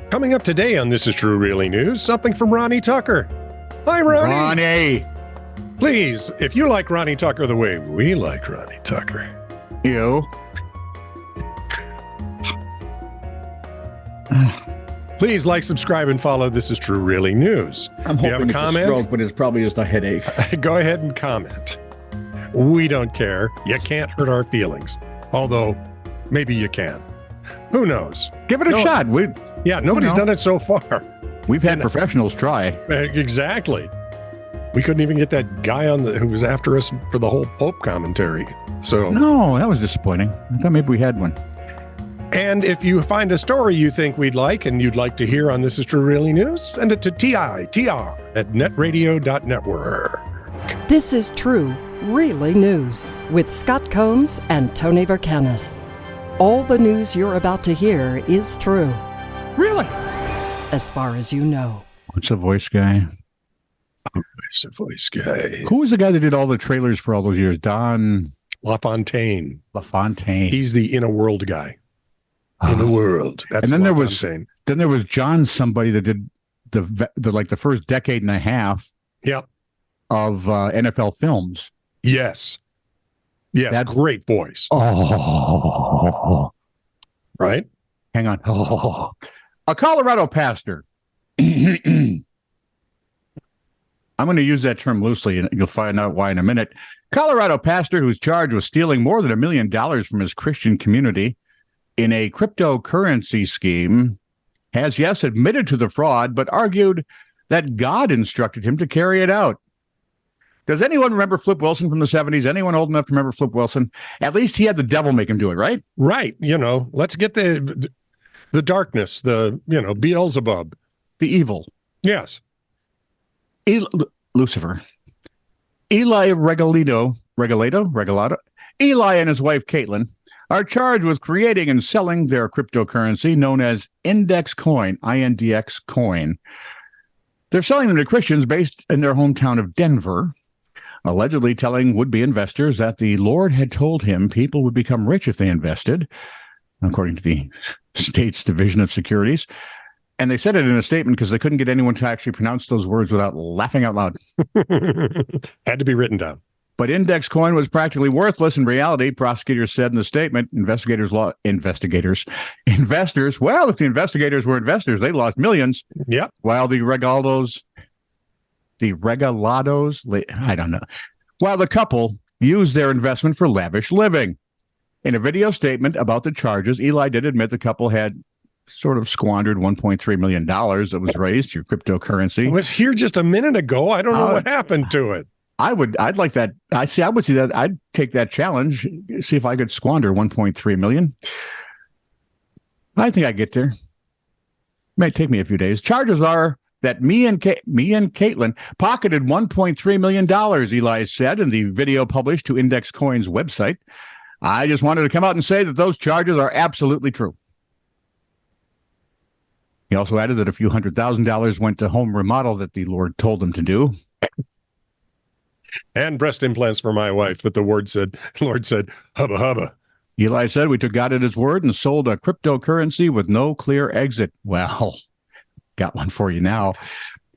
Coming up today on This Is True Really News, something from Ronnie Tucker. Hi, Ronnie. Ronnie. Please, if you like Ronnie Tucker the way we like Ronnie Tucker. You. Please like, subscribe, and follow This Is True Really News. I'm if you have hoping a it's comment, a stroke, but it's probably just a headache. go ahead and comment. We don't care. You can't hurt our feelings. Although, maybe you can. Who knows? Give it a shot. Nobody's done it so far. We've had professionals try. Exactly. We couldn't even get that guy who was after us for the whole Pope commentary. So no, that was disappointing. I thought maybe we had one. And if you find a story you think we'd like and you'd like to hear on This Is True Really News, send it to TITR@netradio.network. This is True Really News with Scott Combs and Tony Vercanis. All the news you're about to hear is true. Really? As far as you know. What's a voice guy? It's a voice guy. Who was the guy that did all the trailers for all those years? Don LaFontaine. He's the In a World guy. In the world. That's and then LaFontaine. there was John somebody that did the first decade and a half of NFL films. Yes. That's great voice. Oh. Right? Hang on. Oh. A Colorado pastor. I'm going to use that term loosely, and you'll find out why in a minute. Colorado pastor who's charged with stealing more than $1 million from his Christian community in a cryptocurrency scheme has, yes, admitted to the fraud, but argued that God instructed him to carry it out. Does anyone remember Flip Wilson from the 70s? Anyone old enough to remember Flip Wilson? At least he had the devil make him do it, right? Right. Let's get the darkness, Beelzebub. The evil. Yes. Lucifer. Eli Regalado. Eli and his wife, Caitlin, are charged with creating and selling their cryptocurrency known as Index Coin, INDX Coin. They're selling them to Christians based in their hometown of Denver, allegedly telling would-be investors that the Lord had told him people would become rich if they invested, according to the state's Division of Securities. And they said it in a statement because they couldn't get anyone to actually pronounce those words without laughing out loud. Had to be written down. But Index Coin was practically worthless in reality, prosecutors said in the statement. Investors, well, if the investigators were investors, they lost millions. Yep. While the regalados, I don't know. While the couple used their investment for lavish living. In a video statement about the charges, Eli did admit the couple had sort of squandered $1.3 million that was raised through cryptocurrency. I was here just a minute ago. I don't know what happened to it. I'd like that. I would see that. I'd take that challenge. See if I could squander 1.3 million. I think I get there. Might take me a few days. Charges are that me and Caitlin pocketed $1.3 million, Eli said in the video published to Index Coin's website. I just wanted to come out and say that those charges are absolutely true. He also added that a few $100,000 went to home remodel that the Lord told him to do. And breast implants for my wife that the Lord said, hubba hubba. Eli said, we took God at his word and sold a cryptocurrency with no clear exit. Well, got one for you now.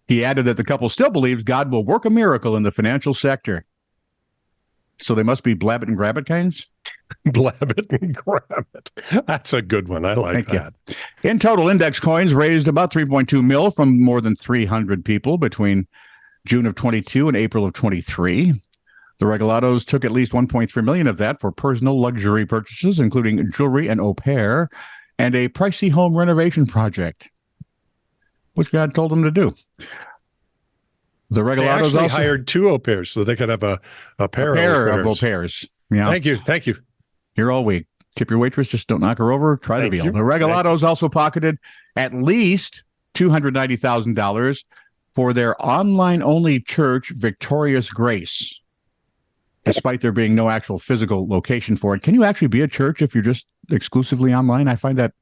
He added that the couple still believes God will work a miracle in the financial sector. So they must be blab it and grab it kinds? Blab it and grab it. That's a good one. I like that. You. In total, Index Coins raised about $3.2 million from more than 300 people between June of 22 and April of 23. The Regalados took at least $1.3 million of that for personal luxury purchases, including jewelry and au pair, and a pricey home renovation project, which God told them to do. The Regalados they actually also hired 2 au pairs so they could have a pair of au pairs. Yeah. Thank you. Here all week. Tip your waitress, just don't knock her over. Try the deal. The Regalados also pocketed at least $290,000 for their online-only church, Victorious Grace, despite there being no actual physical location for it. Can you actually be a church if you're just exclusively online? I find that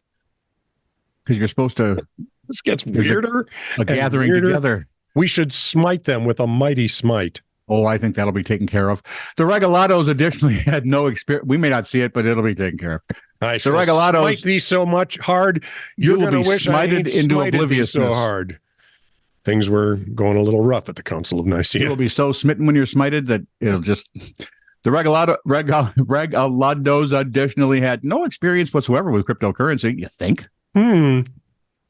because you're supposed to... This gets weirder. A gathering weirder. Together. We should smite them with a mighty smite. Oh, I think that'll be taken care of. The Regalatos additionally had no experience. We may not see it, but it'll be taken care of. I shall Regalatos- smite thee so much hard, You you're will going be to wish I smited ain't into smited thee so obliviousness. hard. Things were going a little rough at the Council of You Nicaea. will be so smitten when you're smited that it'll just. The Regalados additionally had no experience whatsoever with cryptocurrency, you think?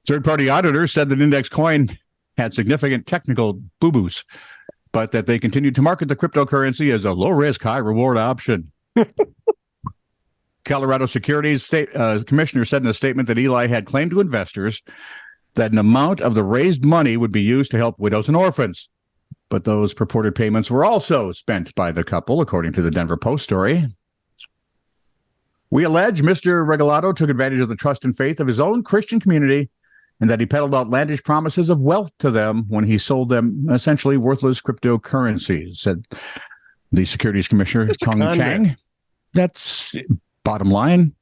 Third-party auditors said that Index Coin had significant technical boo-boos, but that they continued to market the cryptocurrency as a low-risk, high-reward option. Colorado Securities Commissioner said in a statement that Eli had claimed to investors that an amount of the raised money would be used to help widows and orphans. But those purported payments were also spent by the couple, according to the Denver Post story. We allege Mr. Regalado took advantage of the trust and faith of his own Christian community and that he peddled outlandish promises of wealth to them when he sold them essentially worthless cryptocurrencies, said the Securities Commissioner, Tong Chang. That's bottom line.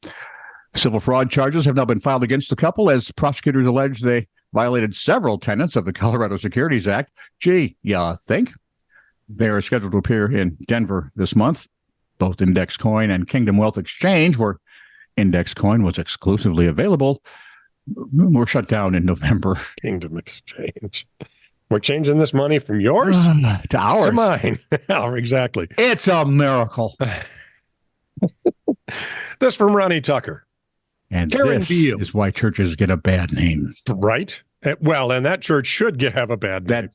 Civil fraud charges have now been filed against the couple as prosecutors allege they violated several tenets of the Colorado Securities Act. Gee, you think? They are scheduled to appear in Denver this month. Both Index Coin and Kingdom Wealth Exchange, where Index Coin was exclusively available, were shut down in November. Kingdom Exchange. We're changing this money from yours to ours. to mine. Exactly. It's a miracle. This from Ronnie Tucker. And Karen this Beale. is why churches get a bad name. Right? Well, and that church should have a bad name.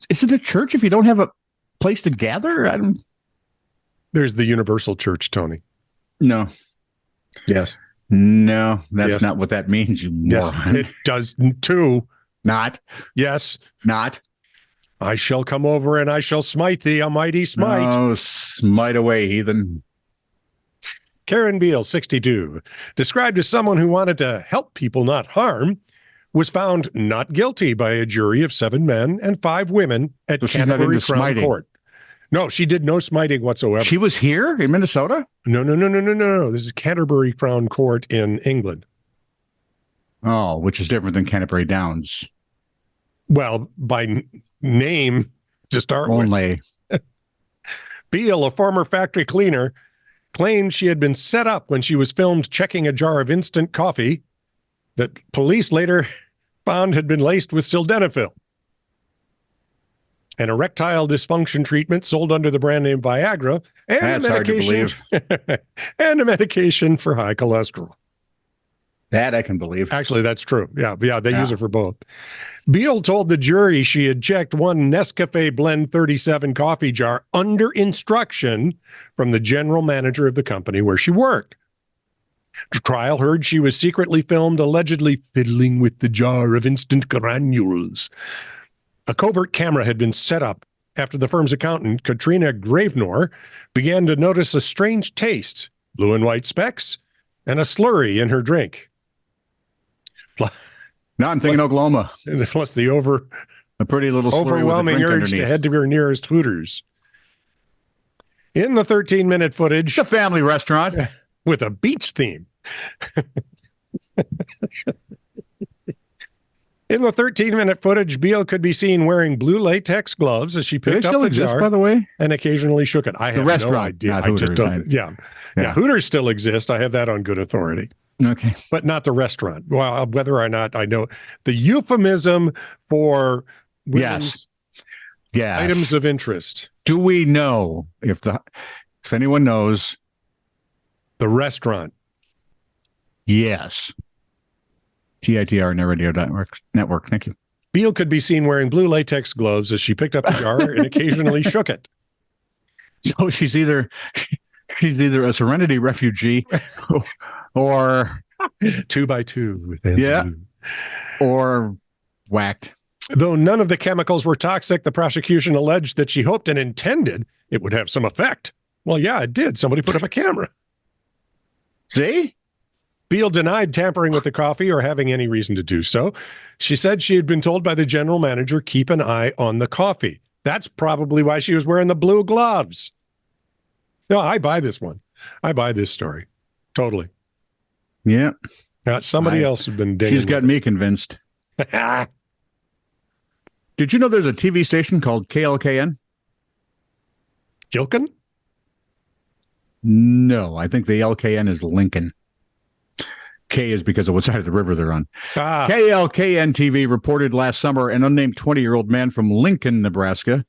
Is it a church if you don't have a place to gather? There's the Universal Church, Tony. No. Yes. No, that's Yes. not what that means, you Yes, moron. it does too. Not. Yes. Not. I shall come over and I shall smite thee, a mighty smite. Oh, smite away, heathen. Karen Beale, 62, described as someone who wanted to help people, not harm, was found not guilty by a jury of 7 men and 5 women at So she's not Canterbury into Crown smiting. Court. No, she did no smiting whatsoever. She was here in Minnesota? No. This is Canterbury Crown Court in England. Oh, which is different than Canterbury Downs. Well, by name to start with. Only. Beale, a former factory cleaner, claimed she had been set up when she was filmed checking a jar of instant coffee that police later found had been laced with sildenafil. An erectile dysfunction treatment sold under the brand name Viagra, and That's hard to believe. and a medication for high cholesterol. That I can believe. Actually, that's true. Yeah, they use it for both. Beale told the jury she had checked one Nescafe Blend 37 coffee jar under instruction from the general manager of the company where she worked. The trial heard she was secretly filmed allegedly fiddling with the jar of instant granules. A covert camera had been set up after the firm's accountant, Katrina Gravenor, began to notice a strange taste, blue and white specks, and a slurry in her drink. Now I'm thinking Oklahoma. Plus the A pretty little slurry overwhelming with a drink urge to underneath. head to her nearest Hooters. In the 13-minute footage, It's a family restaurant. with a beach theme. In the 13-minute footage, Beale could be seen wearing blue latex gloves as she Do they picked up still the exist, jar by the way? and occasionally shook it. I have restaurant, no idea. not I just Hooters, don't. Yeah. Hooters still exist. I have that on good authority, Okay. but not the restaurant. Well, whether or not I know the euphemism for women's Yeah. items of interest. Do we know if anyone knows? The restaurant. Yes. TITR Radio Network. Thank you. Beale could be seen wearing blue latex gloves as she picked up the jar and occasionally shook it. So she's either a Serenity refugee or 2x2 with Nancy Yeah. Lou. or whacked. Though none of the chemicals were toxic, the prosecution alleged that she hoped and intended it would have some effect. Well, yeah, it did. Somebody put up a camera. See? Beale denied tampering with the coffee or having any reason to do so. She said she had been told by the general manager, keep an eye on the coffee. That's probably why she was wearing the blue gloves. No, I buy this one. I buy this story. Totally. Yeah. Now, somebody else has been digging. She's got me convinced. Did you know there's a TV station called KLKN? Gilkin? No, I think the LKN is Lincoln. K is because of what side of the river they're on. KLKN TV reported last summer an unnamed 20-year-old man from Lincoln, Nebraska,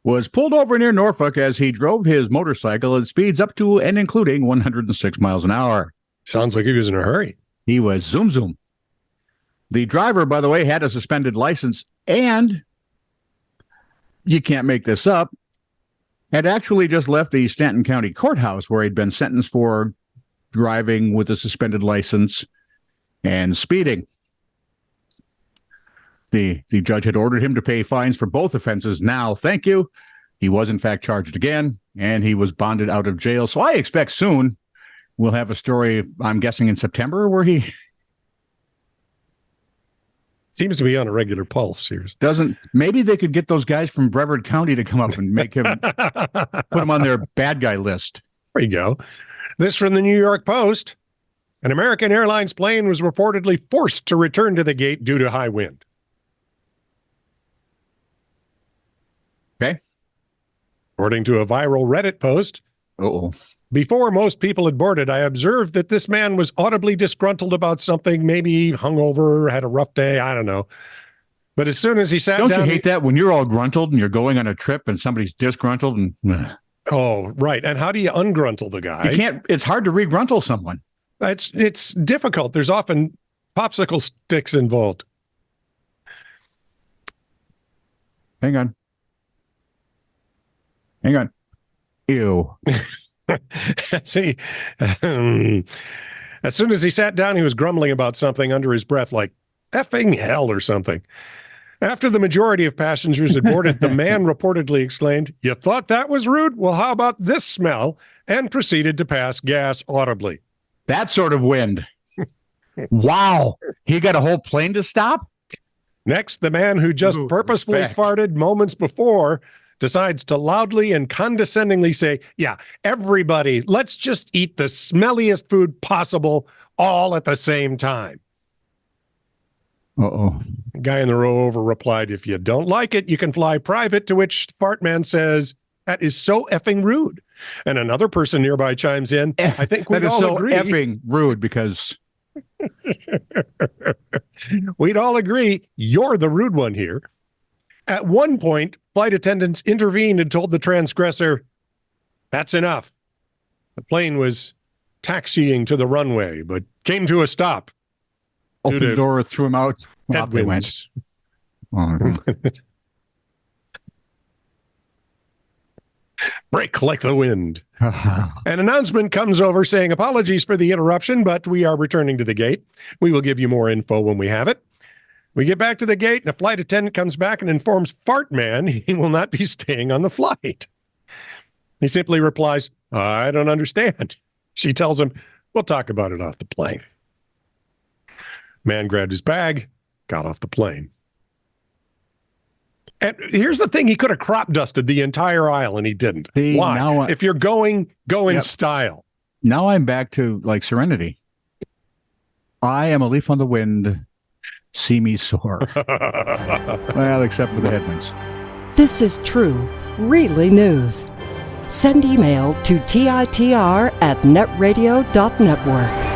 was pulled over near Norfolk as he drove his motorcycle at speeds up to and including 106 miles an hour. Sounds like he was in a hurry. He was zoom zoom. The driver, by the way, had a suspended license and, you can't make this up, had actually just left the Stanton County Courthouse where he'd been sentenced for driving with a suspended license and speeding. The judge had ordered him to pay fines for both offenses. Now, thank you. He was, in fact, charged again, and he was bonded out of jail. So I expect soon we'll have a story, I'm guessing in September, where he seems to be on a regular pulse here. Maybe they could get those guys from Brevard County to come up and make him, put him on their bad guy list. There you go. This from the New York Post. An American Airlines plane was reportedly forced to return to the gate due to high wind. Okay. According to a viral Reddit post, before most people had boarded, I observed that this man was audibly disgruntled about something, maybe hungover, had a rough day, I don't know. But as soon as he sat down... Don't you hate that when you're all gruntled and you're going on a trip and somebody's disgruntled and... Oh, right. And how do you ungruntle the guy? You can't. It's hard to regruntle someone. It's difficult. There's often popsicle sticks involved. Hang on. Ew. See, as soon as he sat down, he was grumbling about something under his breath, like effing hell or something. After the majority of passengers had boarded, the man reportedly exclaimed, "You thought that was rude? Well, how about this smell?" and proceeded to pass gas audibly. That sort of wind. Wow. He got a whole plane to stop? Next, the man who just purposefully farted moments before decides to loudly and condescendingly say, "Yeah, everybody, let's just eat the smelliest food possible all at the same time." Uh-oh. The guy in the row over replied, "If you don't like it, you can fly private," to which Fartman says, "That is so effing rude." And another person nearby chimes in, "I think we'd all agree." That is so effing rude because... We'd all agree you're the rude one here. At one point, flight attendants intervened and told the transgressor, "That's enough." The plane was taxiing to the runway, but came to a stop. Opened the door, threw him out. Off they went. Break like the wind. An announcement comes over saying, "Apologies for the interruption, but we are returning to the gate. We will give you more info when we have it." We get back to the gate, and a flight attendant comes back and informs Fartman he will not be staying on the flight. He simply replies, "I don't understand." She tells him, "We'll talk about it off the plane." Man grabbed his bag, got off the plane. And here's the thing, he could have crop dusted the entire aisle, and he didn't. See, why? If you're go in style. Now I'm back to, like, Serenity. I am a leaf on the wind. See me soar. Well, except for the headwinds. This is true, really news. Send email to TITR@netradio.network.